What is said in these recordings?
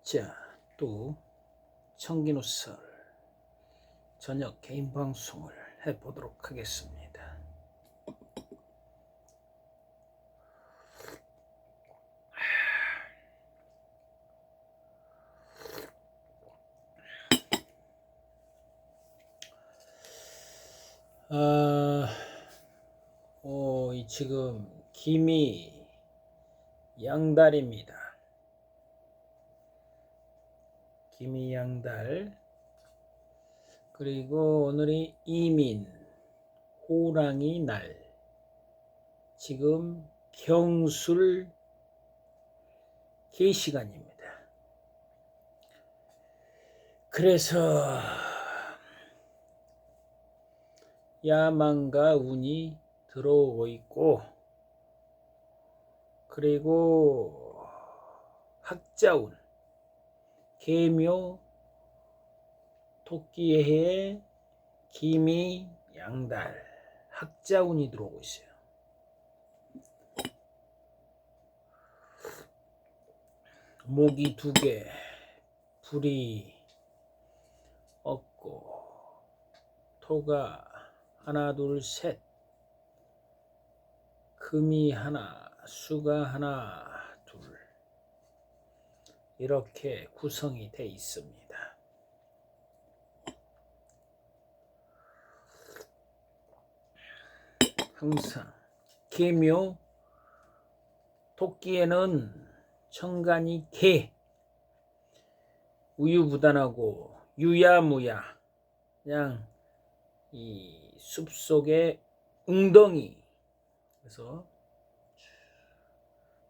자, 또 청기누설 저녁 개인 방송을 해보도록 하겠습니다. 지금 김이 양달입니다. 김이 양달. 그리고 오늘이 이민 호랑이 날. 지금 경술 개시간입니다. 그래서 야망과 운이 들어오고 있고, 그리고 학자운, 계묘, 토끼의 해, 김이, 양달, 학자운이 들어오고 있어요. 목이 2개, 불이 없고, 토가 하나, 둘, 셋, 금이 하나, 수가 하나, 둘, 이렇게 구성이 되어 있습니다. 항상 계묘 토끼에는 천간이 개, 우유부단하고 유야무야, 그냥 이 숲속의 웅덩이, 그래서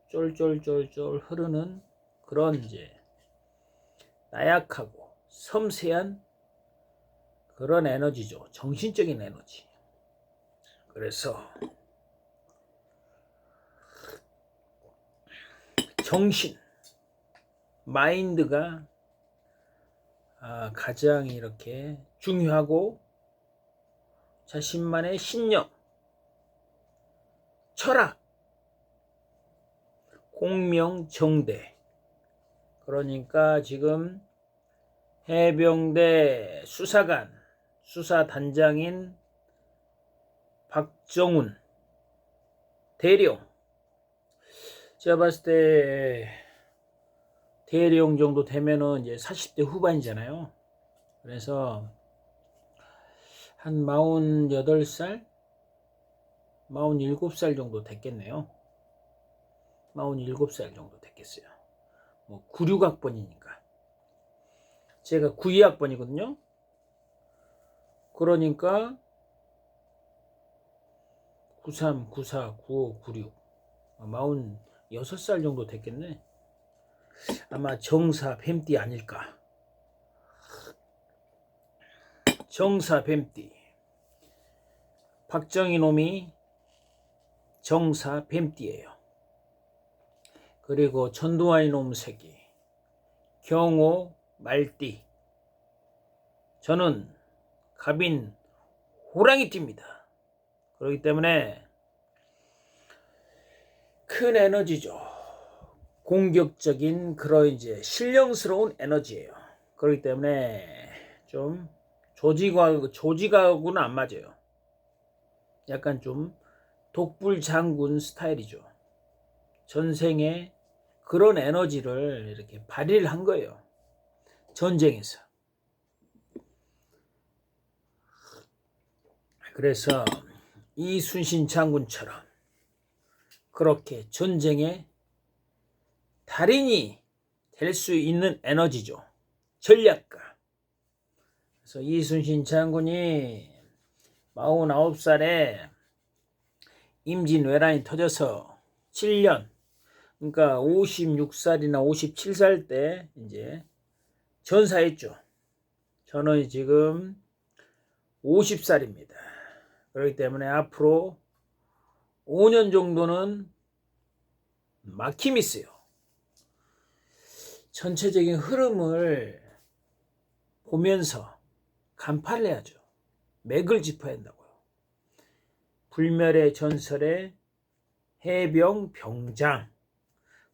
쫄쫄쫄쫄 흐르는 그런 이제 나약하고 섬세한 그런 에너지죠. 정신적인 에너지. 그래서 정신, 마인드가 가장 이렇게 중요하고, 자신만의 신념, 철학, 공명정대. 그러니까 지금 해병대 수사관, 수사단장인 박정훈 대령, 제가 봤을 때 대령 정도 되면은 이제 40대 후반이잖아요. 그래서 한 48살, 47살 정도 됐겠네요. 47살 정도 됐겠어요. 뭐 96학번이니까. 제가 92학번이거든요. 그러니까 93, 94, 95, 96, 46살 정도 됐겠네. 아마 정사 뱀띠 아닐까. 정사 뱀띠. 박정희 놈이 정사 뱀띠예요. 그리고 전두환이 놈 새끼 경호 말띠. 저는 갑인 호랑이띠입니다. 그렇기 때문에 큰 에너지죠. 공격적인 그런 이제 신령스러운 에너지예요. 그렇기 때문에 좀 조직하고는 안 맞아요. 약간 좀 독불 장군 스타일이죠. 전생에 그런 에너지를 이렇게 발휘를 한 거예요. 전쟁에서. 그래서 이순신 장군처럼 그렇게 전쟁의 달인이 될 수 있는 에너지죠. 전략가. 그래서 이순신 장군이 49살에 임진왜란이 터져서 7년, 그러니까 56살이나 57살 때 이제 전사했죠. 저는 지금 50살입니다. 그렇기 때문에 앞으로 5년 정도는 막힘이 있어요. 전체적인 흐름을 보면서 간파를 해야죠. 맥을 짚어야 한다고요. 불멸의 전설의 해병 병장,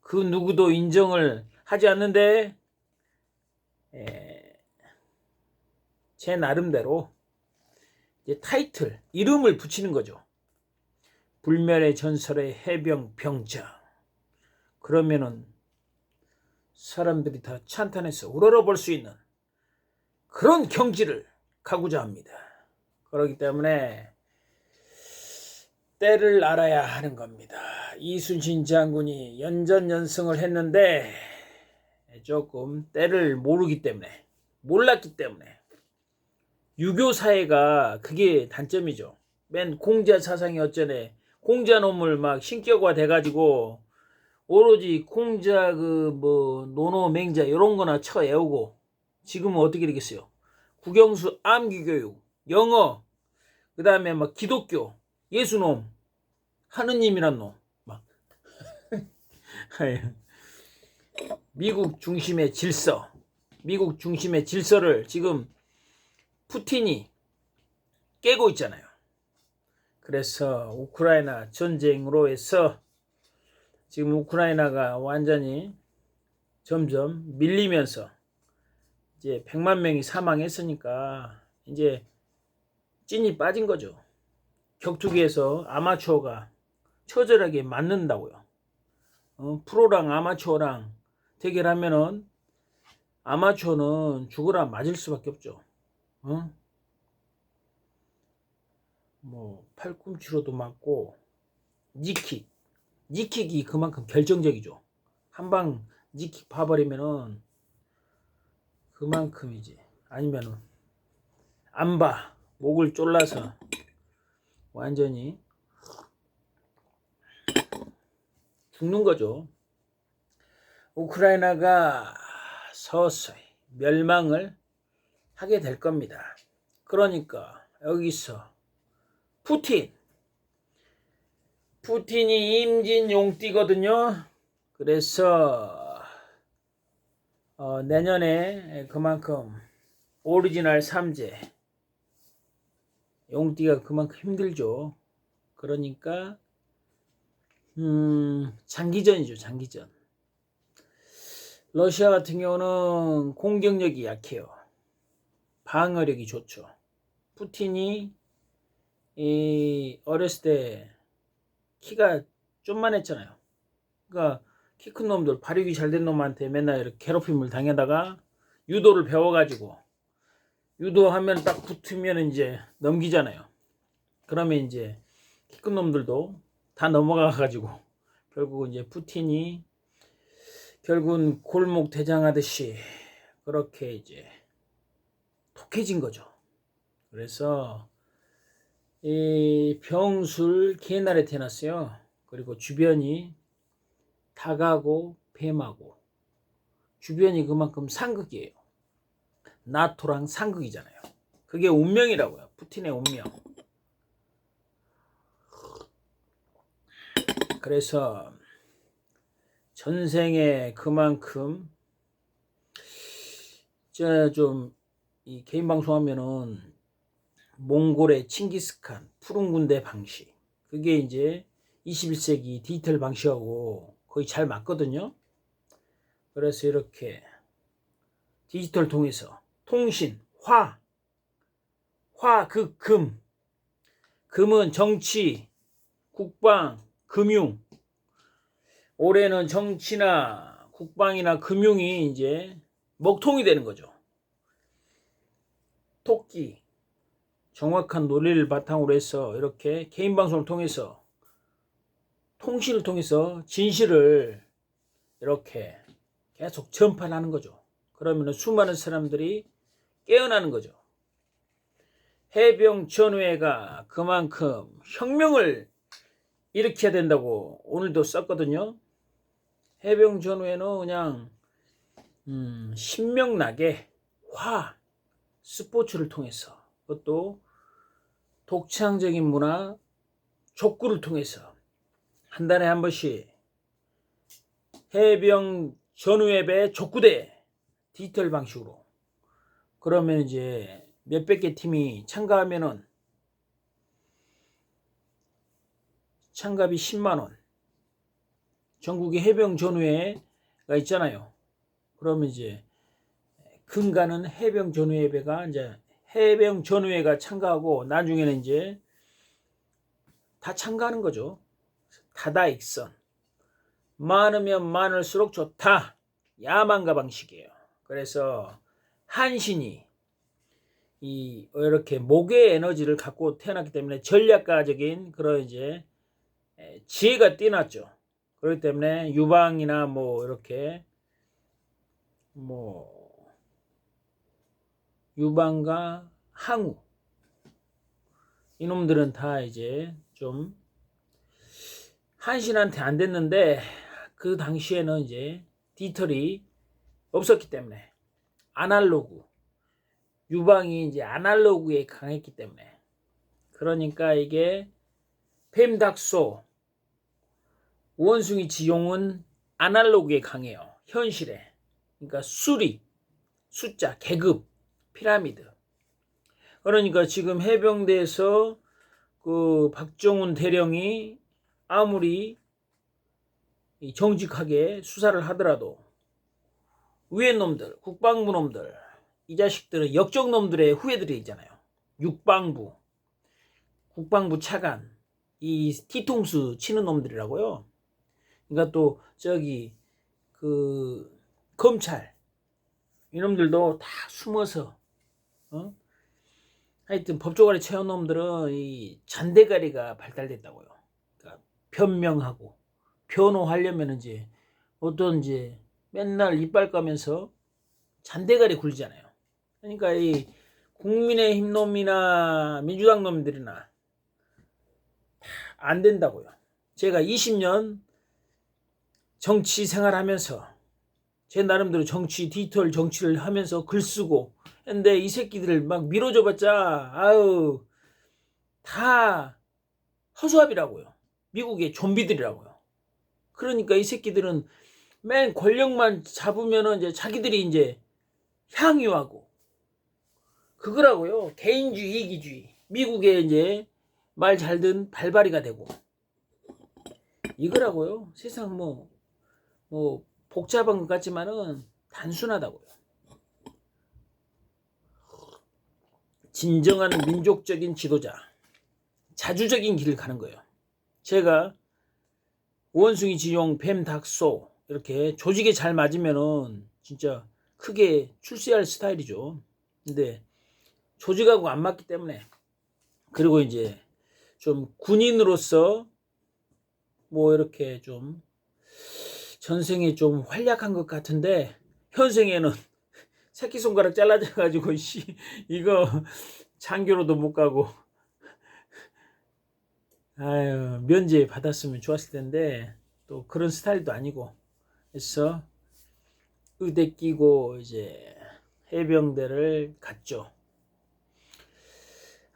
그 누구도 인정을 하지 않는데 제 나름대로 이제 타이틀, 이름을 붙이는 거죠. 불멸의 전설의 해병 병장. 그러면은 사람들이 다 찬탄해서 우러러볼 수 있는 그런 경지를 가고자 합니다. 그렇기 때문에 때를 알아야 하는 겁니다. 이순신 장군이 연전연승을 했는데 조금 때를 몰랐기 때문에 유교 사회가 그게 단점이죠. 맨 공자 사상이 어쩌네, 공자 놈을 막 신격화 돼가지고 오로지 공자 노노 맹자 이런 거나 쳐 애우고, 지금은 어떻게 되겠어요? 국영수 암기 교육, 영어, 그 다음에 막 기독교, 예수놈, 하느님이란 놈, 막 미국 중심의 질서를 지금 푸틴이 깨고 있잖아요. 그래서 우크라이나 전쟁으로 해서 지금 우크라이나가 완전히 점점 밀리면서 이제 100만 명이 사망했으니까 이제 찐이 빠진 거죠. 격투기에서 아마추어가 처절하게 맞는다고요. 프로랑 아마추어랑 대결하면은 아마추어는 죽으라 맞을 수밖에 없죠. 뭐 팔꿈치로도 맞고, 니킥이 그만큼 결정적이죠. 한방 니킥 봐버리면은 그만큼 이제, 아니면은 안봐 목을 졸라서 완전히 죽는 거죠. 우크라이나가 서서히 멸망을 하게 될 겁니다. 그러니까 여기서 푸틴이 임진용띠거든요. 그래서 내년에 그만큼 오리지널 3제 용띠가 그만큼 힘들죠. 그러니까 장기전이죠. 장기전. 러시아 같은 경우는 공격력이 약해요. 방어력이 좋죠. 푸틴이 어렸을 때 키가 좀만 했잖아요. 그러니까 키 큰 놈들, 발육이 잘 된 놈한테 맨날 이렇게 괴롭힘을 당하다가 유도를 배워가지고, 유도하면 딱 붙으면 이제 넘기잖아요. 그러면 이제 키 큰 놈들도 다 넘어가가지고 결국은 이제 푸틴이 결국은 골목 대장하듯이 그렇게 이제 독해진 거죠. 그래서 이 병술 개날에 태어났어요. 그리고 주변이 닭하고 뱀하고, 주변이 그만큼 상극이에요. 나토랑 상극이잖아요. 그게 운명이라고요. 푸틴의 운명. 그래서 전생에 그만큼 좀 이 개인 방송하면은 몽골의 칭기스칸 푸른 군대 방식, 그게 이제 21세기 디지털 방식하고 거의 잘 맞거든요. 그래서 이렇게 디지털 통해서 통신, 금은 정치, 국방, 금융. 올해는 정치나 국방이나 금융이 이제 먹통이 되는 거죠. 토끼, 정확한 논리를 바탕으로 해서 이렇게 개인 방송을 통해서, 통신을 통해서 진실을 이렇게 계속 전파하는 거죠. 그러면 수많은 사람들이 깨어나는 거죠. 해병 전후회가 그만큼 혁명을 일으켜야 된다고 오늘도 썼거든요. 해병 전후회는 그냥 신명나게 스포츠를 통해서, 그것도 독창적인 문화 족구를 통해서 한 달에 한 번씩 해병 전후회배 족구대 디지털 방식으로, 그러면 이제 몇백 개 팀이 참가하면은 참가비 10만원, 전국에 해병 전후회가 있잖아요. 그러면 이제 근간은 해병전후회가 이제 해병전후회가 참가하고 나중에는 이제 다 참가하는 거죠. 다다익선. 많으면 많을수록 좋다. 야망가 방식이에요. 그래서 한신이 이렇게 목의 에너지를 갖고 태어났기 때문에 전략가적인 그런 이제 지혜가 뛰어났죠. 그렇기 때문에 유방이나 뭐 이렇게 뭐 유방과 항우 이놈들은 다 이제 좀 한신한테 안 됐는데 그 당시에는 이제 디지털이 없었기 때문에 아날로그 유방이 이제 아날로그에 강했기 때문에 그러니까 이게 뱀닥소 원숭이 지용은 아날로그에 강해요. 현실에. 그러니까 수리, 숫자, 계급, 피라미드. 그러니까 지금 해병대에서 그 박정훈 대령이 아무리 정직하게 수사를 하더라도 위에 놈들, 국방부 놈들, 이 자식들은 역적 놈들의 후예들이 있잖아요. 육방부, 국방부 차관, 이 뒤통수 치는 놈들이라고요. 그러니까 또 저기 그 검찰 이놈들도 다 숨어서 하여튼 법조관에 채운 놈들은 이 잔대가리가 발달됐다고요. 그러니까 변명하고 변호하려면 이제 어떤 이제 맨날 이빨 까면서 잔대가리 굴잖아요. 그러니까 이 국민의힘 놈이나 민주당 놈들이나 안 된다고요. 제가 20년 정치 생활하면서 제 나름대로 정치 디지털 정치를 하면서 글 쓰고 근데 이 새끼들을 막 밀어줘봤자 아유 다 허수아비라고요. 미국의 좀비들이라고요. 그러니까 이 새끼들은 맨 권력만 잡으면은 이제 자기들이 이제 향유하고 그거라고요. 개인주의, 이기주의. 미국에 이제 말 잘 듣는 발발이가 되고 이거라고요. 세상 뭐 복잡한 것 같지만은 단순하다고요. 진정한 민족적인 지도자, 자주적인 길을 가는 거예요. 제가 원숭이 지용, 뱀, 닭, 소 이렇게 조직에 잘 맞으면은 진짜 크게 출세할 스타일이죠. 근데 조직하고 안 맞기 때문에 그리고 이제 좀 군인으로서 뭐 이렇게 좀 전생에 좀 활약한 것 같은데 현생에는 새끼손가락 잘라져가지고 이거 장교로도 못 가고 아유 면제 받았으면 좋았을 텐데 또 그런 스타일도 아니고 그래서 의대 끼고 이제 해병대를 갔죠.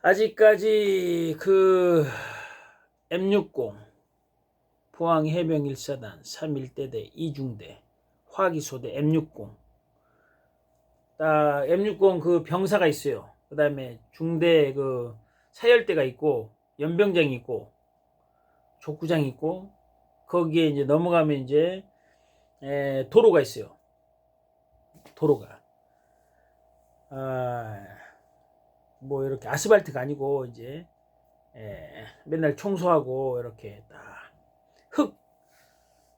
아직까지 그 M60 포항 해병 1사단 3일대대 2중대 화기소대 M60 M60 그 병사가 있어요. 그 다음에 중대 그 사열대가 있고 연병장이 있고 족구장이 있고 거기에 이제 넘어가면 이제 도로가 있어요. 도로가 뭐 이렇게 아스팔트가 아니고 이제 맨날 청소하고 이렇게 딱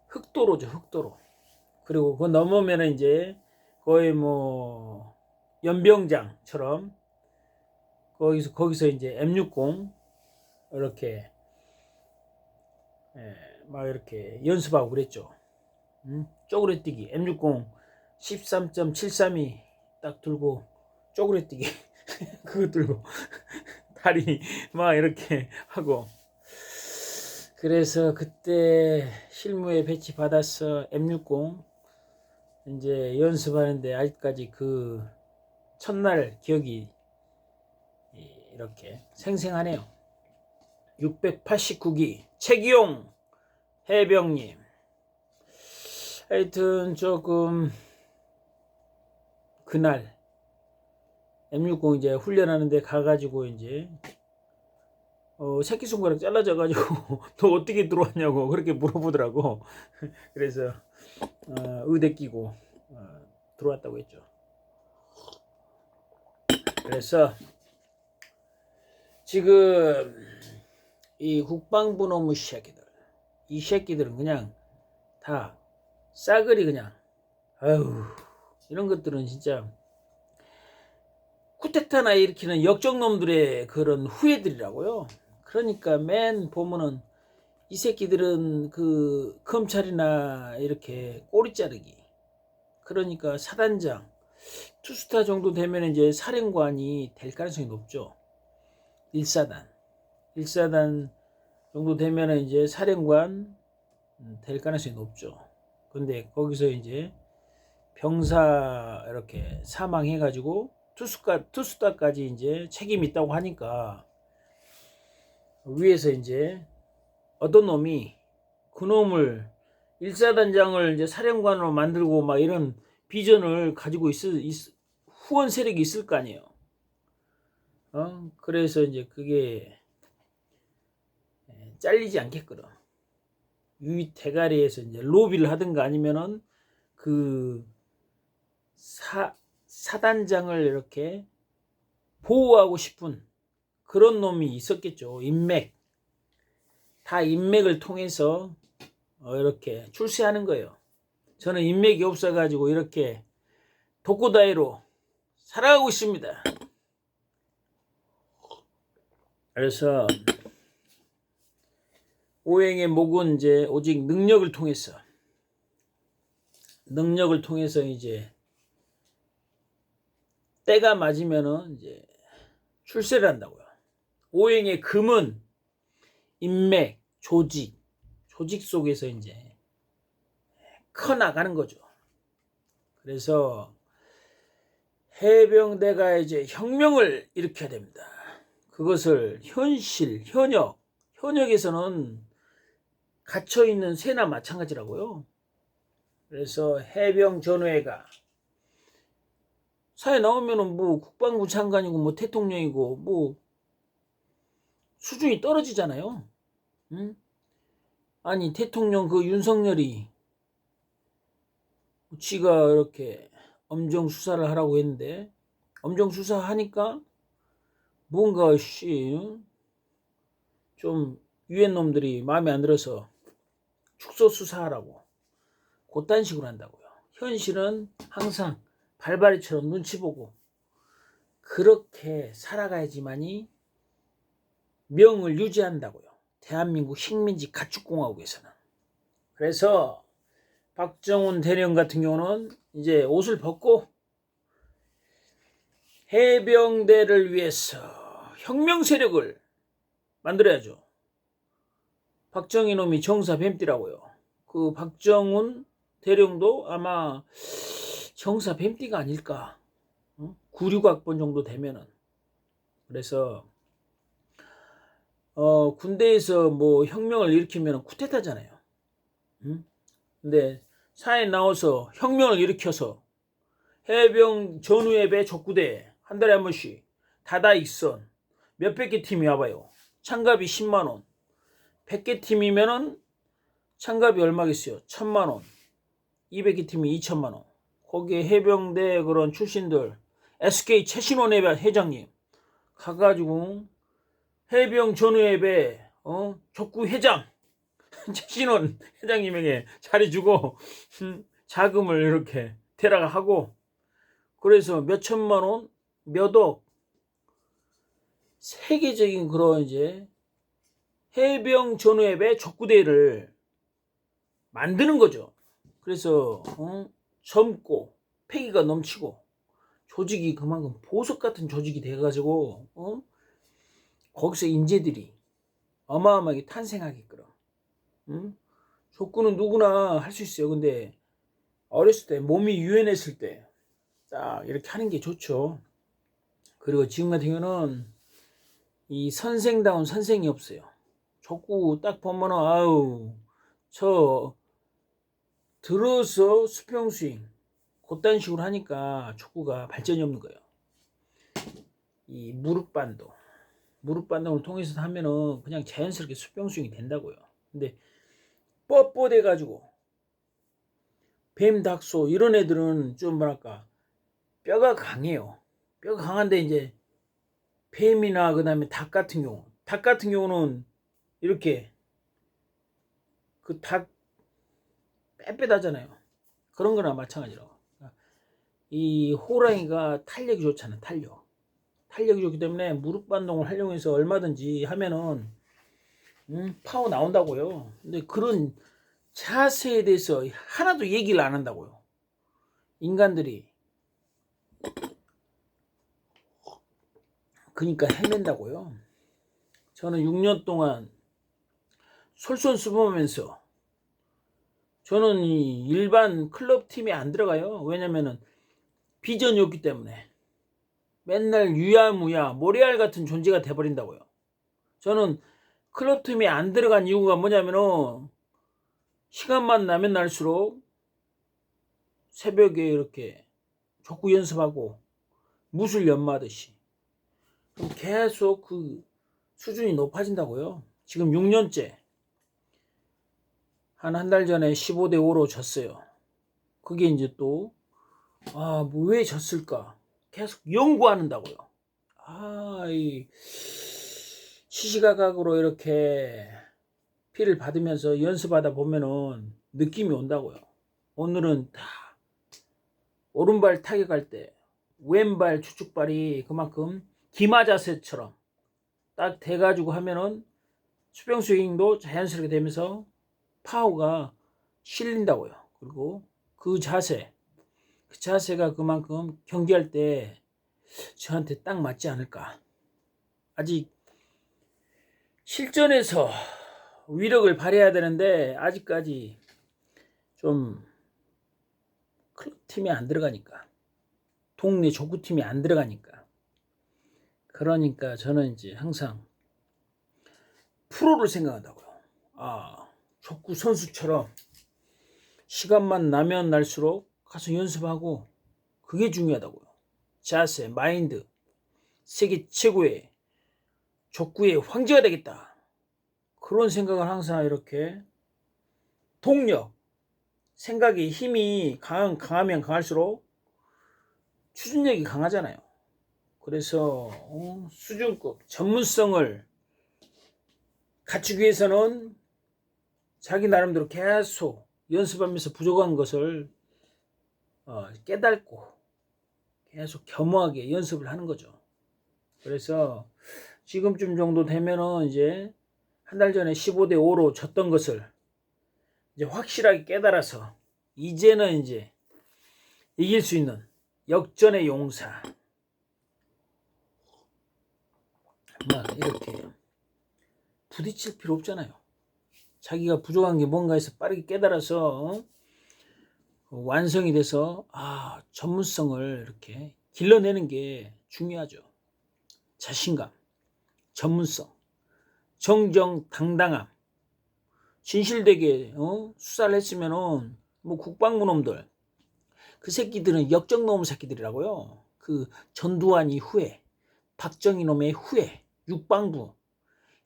흙도로죠. 흙도로. 그리고 그거 넘으면 이제 거의 뭐 연병장처럼 거기서 이제 M60 이렇게 막 이렇게 연습하고 그랬죠. 쪼그레뛰기 M60 13.732 딱 들고 쪼그레뛰기 그거 들고 다리 막 이렇게 하고 그래서 그때 실무에 배치 받아서 M60 이제 연습하는데 아직까지 그 첫날 기억이 이렇게 생생하네요. 689기 최기용 해병님 하여튼 조금 그날 M60 이제 훈련하는데 가가지고 이제 새끼손가락 잘라져가지고 너 어떻게 들어왔냐고 그렇게 물어보더라고. 그래서 의대 끼고 들어왔다고 했죠. 그래서 지금 이 국방부 놈의 새끼들, 이 새끼들은 그냥 다 싸그리 그냥 아유, 이런 것들은 진짜 쿠데타나 일으키는 역적놈들의 그런 후예들이라고요. 그러니까 맨 보면은 이 새끼들은 그 검찰이나 이렇게 꼬리 자르기, 그러니까 사단장, 투스타 정도 되면 이제 사령관이 될 가능성이 높죠. 1사단 정도 되면 이제 사령관 될 가능성이 높죠. 근데 거기서 이제 병사 이렇게 사망해가지고 투스타까지 이제 책임 있다고 하니까 위에서 이제 어떤 놈이 그 놈을 1사단장을 이제 사령관으로 만들고 막 이런 비전을 가지고 후원 세력이 있을 거 아니에요. 그래서 이제 그게 잘리지 않겠거든. 위 대가리에서 이제 로비를 하든가 아니면은 그 사단장을 이렇게 보호하고 싶은 그런 놈이 있었겠죠. 다 인맥을 통해서 이렇게 출세하는 거예요. 저는 인맥이 없어가지고 이렇게 독고다이로 살아가고 있습니다. 그래서 오행의 목은 이제 오직 능력을 통해서 이제 때가 맞으면은 이제 출세를 한다고요. 오행의 금은 인맥, 조직 속에서 이제 커 나가는 거죠. 그래서 해병대가 이제 혁명을 일으켜야 됩니다. 그것을 현역에서는 갇혀있는 새나 마찬가지라고요. 그래서 해병 전후회가 사회 나오면은 뭐 국방부 장관이고 뭐 대통령이고 뭐 수준이 떨어지잖아요. 응? 아니 대통령 그 윤석열이 지가 이렇게 엄정 수사를 하라고 했는데 엄정 수사하니까 뭔가 좀 유엔 놈들이 마음에 안 들어서 축소 수사하라고 그딴 식으로 한다고요. 현실은 항상 발바리처럼 눈치 보고 그렇게 살아가야지만이 명을 유지한다고요. 대한민국 식민지 가축공화국에서는. 그래서 박정훈 대령 같은 경우는 이제 옷을 벗고 해병대를 위해서 혁명 세력을 만들어야죠. 박정희 놈이 정사 뱀띠라고요. 그 박정훈 대령도 아마 정사 뱀띠가 아닐까. 96학번 정도 되면은. 그래서 군대에서 뭐 혁명을 일으키면 쿠데타잖아요. 근데 사회에 나와서 혁명을 일으켜서 해병 전후예배 족구대 한 달에 한 번씩 다다익선 몇백 개 팀이 와봐요. 참가비 10만원. 100개 팀이면은 참가비 얼마겠어요? 1000만원. 200개 팀이 2천만원. 거기에 해병대 그런 출신들 SK 최신원 회장님 가가지고 해병 전후예배 족구 회장 최신원 회장님에게 자리 주고 자금을 이렇게 대라하고 그래서 몇 천만 원, 몇 억 세계적인 그런 이제 해병 전후예배 족구대회를 만드는 거죠. 그래서 젊고 패기가 넘치고 조직이 그만큼 보석 같은 조직이 돼가지고 거기서 인재들이 어마어마하게 탄생하게끔. 족구는 누구나 할 수 있어요. 근데 어렸을 때 몸이 유연했을 때 딱 이렇게 하는 게 좋죠. 그리고 지금 같은 경우는 이 선생다운 선생이 없어요. 족구 딱 보면은 아우 저 들어서 수평 스윙 그딴 식으로 하니까 족구가 발전이 없는 거예요. 이 무릎 반동을 통해서 하면은 그냥 자연스럽게 수평 스윙이 된다고요. 근데 뻣뻣해 가지고 뱀, 닥소 이런 애들은 좀 뭐랄까 뼈가 강해요. 뼈가 강한데 이제 뱀이나 그다음에 닭 같은 경우는 이렇게 그 닭 빽빽하잖아요. 그런 거나 마찬가지라고. 이 호랑이가 탄력이 좋잖아. 탄력이 좋기 때문에 무릎 반동을 활용해서 얼마든지 하면은 파워 나온다고요. 근데 그런 자세에 대해서 하나도 얘기를 안 한다고요. 인간들이. 그러니까 헤맨다고요. 저는 6년 동안 솔선수범하면서 저는 이 일반 클럽 팀에 안 들어가요. 왜냐면은 비전이 없기 때문에 맨날 유야무야 모래알 같은 존재가 돼버린다고요. 저는 클럽 팀에 안 들어간 이유가 뭐냐면은 시간만 나면 날수록 새벽에 이렇게 족구 연습하고 무술 연마하듯이 그럼 계속 그 수준이 높아진다고요. 지금 6년째 한 달 전에 15대 5로 졌어요. 그게 이제 또 뭐 왜 졌을까 계속 연구하는다고요. 이 시시각각으로 이렇게 피를 받으면서 연습하다 보면은 느낌이 온다고요. 오늘은 다 오른발 타격할 때 왼발 추축발이 그만큼 기마 자세처럼 딱 돼가지고 하면은 수평 스윙도 자연스럽게 되면서 파워가 실린다고요. 그리고 그 자세가 그만큼 경기할 때 저한테 딱 맞지 않을까. 아직 실전에서 위력을 발휘해야 되는데 아직까지 좀 클럽팀이 안 들어가니까, 동네 족구팀이 안 들어가니까, 그러니까 저는 이제 항상 프로를 생각한다고요. 족구 선수처럼 시간만 나면 날수록 가서 연습하고 그게 중요하다고요. 자세, 마인드, 세계 최고의 족구의 황제가 되겠다. 그런 생각을 항상 이렇게 동력, 생각의 힘이 강하면 강할수록 추진력이 강하잖아요. 그래서 수준급 전문성을 갖추기 위해서는 자기 나름대로 계속 연습하면서 부족한 것을 깨닫고 계속 겸허하게 연습을 하는 거죠. 그래서 지금쯤 정도 되면은 이제 한 달 전에 15대 5로 졌던 것을 이제 확실하게 깨달아서 이제는 이제 이길 수 있는 역전의 용사, 막 이렇게 부딪힐 필요 없잖아요. 자기가 부족한 게 뭔가 해서 빠르게 깨달아서 완성이 돼서 전문성을 이렇게 길러내는 게 중요하죠. 자신감, 전문성, 정정당당함, 진실되게 수사를 했으면은 뭐 국방부 놈들, 그 새끼들은 역적놈 새끼들이라고요. 그 전두환 이후에 박정희 놈의 후에 육방부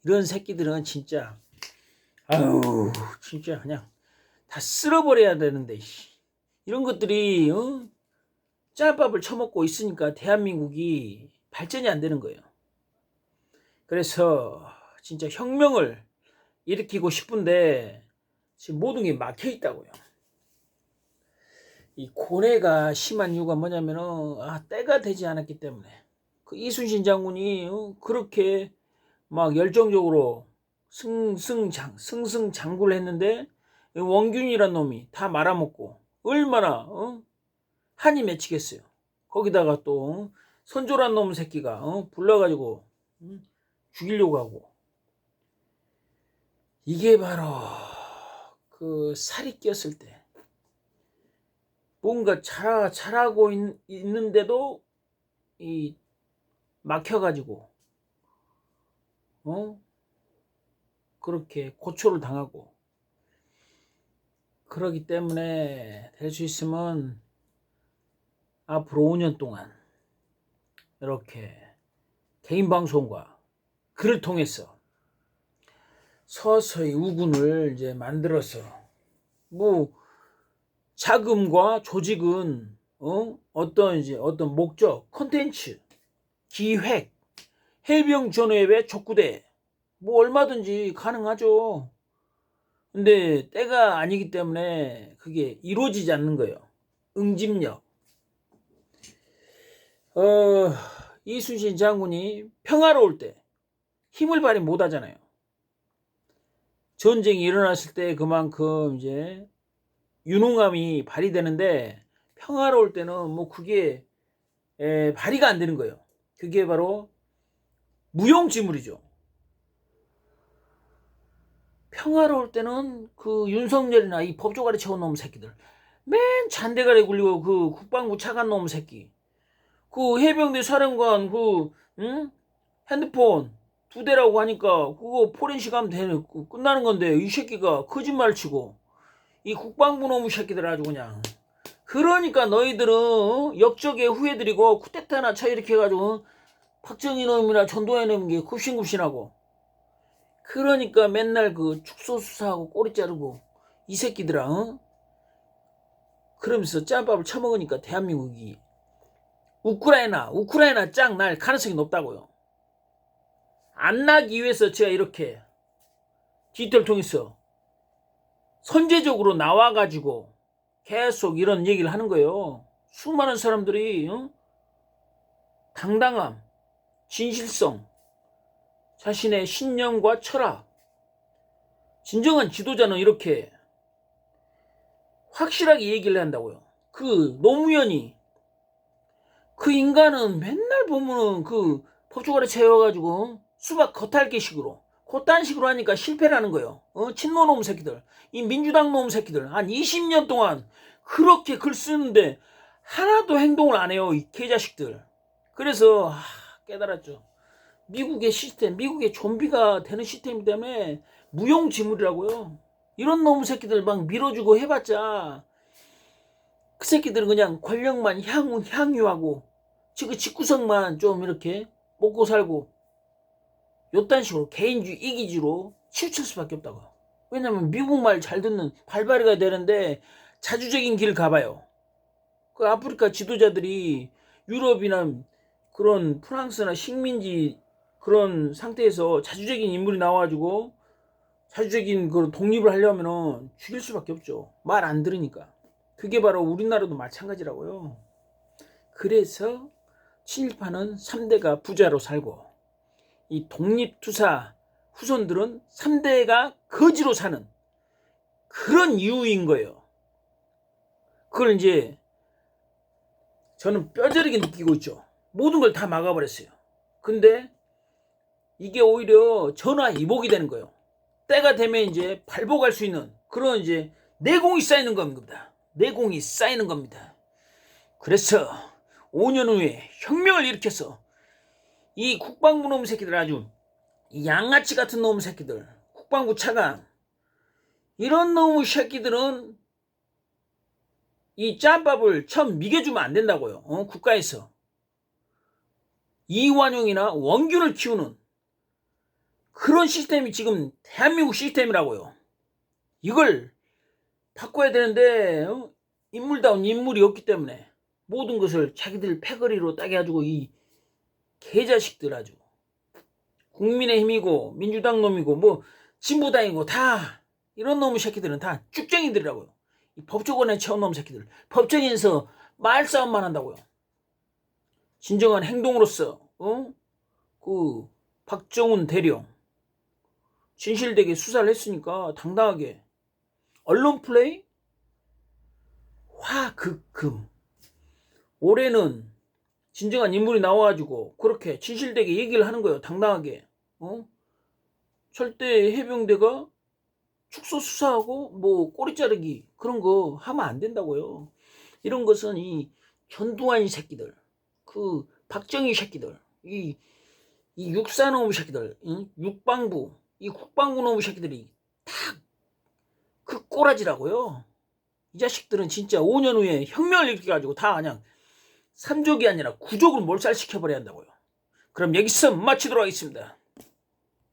이런 새끼들은 진짜 진짜 그냥 다 쓸어버려야 되는데 이런 것들이 짤밥을 처먹고 있으니까 대한민국이 발전이 안 되는 거예요. 그래서 진짜 혁명을 일으키고 싶은데 지금 모든 게 막혀 있다고요. 이 고뇌가 심한 이유가 뭐냐면은 때가 되지 않았기 때문에 그 이순신 장군이 그렇게 막 열정적으로 승승장구를 했는데 원균이란 놈이 다 말아먹고 얼마나 한이 맺히겠어요. 거기다가 또 선조란 놈 새끼가 불러가지고 죽이려고 하고 이게 바로 그 살이 꼈을 때 뭔가 잘하고 있는데도 이 막혀가지고 그렇게 고초를 당하고 그러기 때문에 될 수 있으면 앞으로 5년 동안 이렇게 개인 방송과 글을 통해서 서서히 우군을 이제 만들어서 뭐 자금과 조직은 어떤 목적, 콘텐츠, 기획 해병 전후예배 족구대 뭐 얼마든지 가능하죠. 근데 때가 아니기 때문에 그게 이루어지지 않는 거예요. 응집력. 이순신 장군이 평화로울 때 힘을 발휘 못 하잖아요. 전쟁이 일어났을 때 그만큼 이제 유능함이 발휘되는데 평화로울 때는 뭐 그게 발휘가 안 되는 거예요. 그게 바로 무용지물이죠. 평화로울 때는 그 윤석열이나 이 법조가리 채운 놈 새끼들 맨 잔대가리 굴리고 그 국방부 차관 놈 새끼 그 해병대 사령관 핸드폰 2대라고 하니까 그거 포렌식 하면 되는 끝나는 건데 이 새끼가 거짓말 치고 이 국방부 놈의 새끼들 아주 그냥 그러니까 너희들은 역적의 후예들이고 쿠데타나 쳐일으켜 가지고 박정희 놈이나 전두환 놈이 굽신굽신하고 그러니까 맨날 그 축소 수사하고 꼬리 자르고 이 새끼들아 그러면서 짬밥을 처먹으니까 대한민국이 우크라이나 짱 날 가능성이 높다고요. 안 나기 위해서 제가 이렇게 디지털 통해서 선제적으로 나와가지고 계속 이런 얘기를 하는 거예요. 수많은 사람들이 당당함, 진실성, 자신의 신념과 철학, 진정한 지도자는 이렇게 확실하게 얘기를 한다고요. 그 노무현이 그 인간은 맨날 보면은 그 법조가리 채워가지고 수박 겉핥기식으로 그딴 식으로 하니까 실패라는 거예요. 친노 놈 새끼들, 이 민주당 놈 새끼들 한 20년 동안 그렇게 글 쓰는데 하나도 행동을 안 해요. 이 개자식들. 그래서 깨달았죠. 미국의 시스템, 미국의 좀비가 되는 시스템이기 때문에 무용지물이라고요. 이런 놈 새끼들 막 밀어주고 해봤자 그 새끼들은 그냥 권력만 향유하고 지금 집구석만 좀 이렇게 먹고 살고 요딴 식으로 개인주의 이기주로 치우칠 수밖에 없다고. 왜냐면 미국말 잘 듣는 발발이가 되는데 자주적인 길을 가봐요. 그 아프리카 지도자들이 유럽이나 그런 프랑스나 식민지 그런 상태에서 자주적인 인물이 나와가지고 자주적인 그런 독립을 하려면은 죽일 수밖에 없죠. 말 안 들으니까. 그게 바로 우리나라도 마찬가지라고요. 그래서 친일파는 3대가 부자로 살고 이 독립투사 후손들은 3대가 거지로 사는 그런 이유인 거예요. 그걸 이제 저는 뼈저리게 느끼고 있죠. 모든 걸 다 막아버렸어요. 근데 이게 오히려 전화위복이 되는 거예요. 때가 되면 이제 발복할 수 있는 그런 이제 내공이 쌓이는 겁니다. 내공이 쌓이는 겁니다. 그래서 5년 후에 혁명을 일으켜서 이 국방부 놈 새끼들 아주 양아치 같은 놈 새끼들 국방부 차관 이런 놈의 새끼들은 이 짬밥을 처음 미겨주면 안 된다고요. 국가에서 이완용이나 원균을 키우는 그런 시스템이 지금 대한민국 시스템이라고요. 이걸 바꿔야 되는데 인물다운 인물이 없기 때문에 모든 것을 자기들 패거리로 따게 해가지고 이 개자식들 아주 국민의힘이고 민주당 놈이고 뭐 진보당이고 다 이런 놈의 새끼들은 다 쭉쟁이들이라고요. 이 법조관에 채운 놈 새끼들 법정에서 말싸움만 한다고요. 진정한 행동으로서 그 박정훈 대령 진실되게 수사를 했으니까 당당하게 언론 플레이 화극금 올해는 진정한 인물이 나와가지고 그렇게 진실되게 얘기를 하는 거예요. 당당하게 절대 해병대가 축소 수사하고 뭐 꼬리 자르기 그런 거 하면 안 된다고요. 이런 것은 이 전두환 새끼들 그 박정희 새끼들 이 육사놈 새끼들 육방부 이 국방부 놈의 새끼들이 다 그 꼬라지라고요. 이 자식들은 진짜 5년 후에 혁명을 일으켜가지고 다 그냥 3족이 아니라 9족을 몰살시켜버려야 한다고요. 그럼 여기서 마치도록 하겠습니다.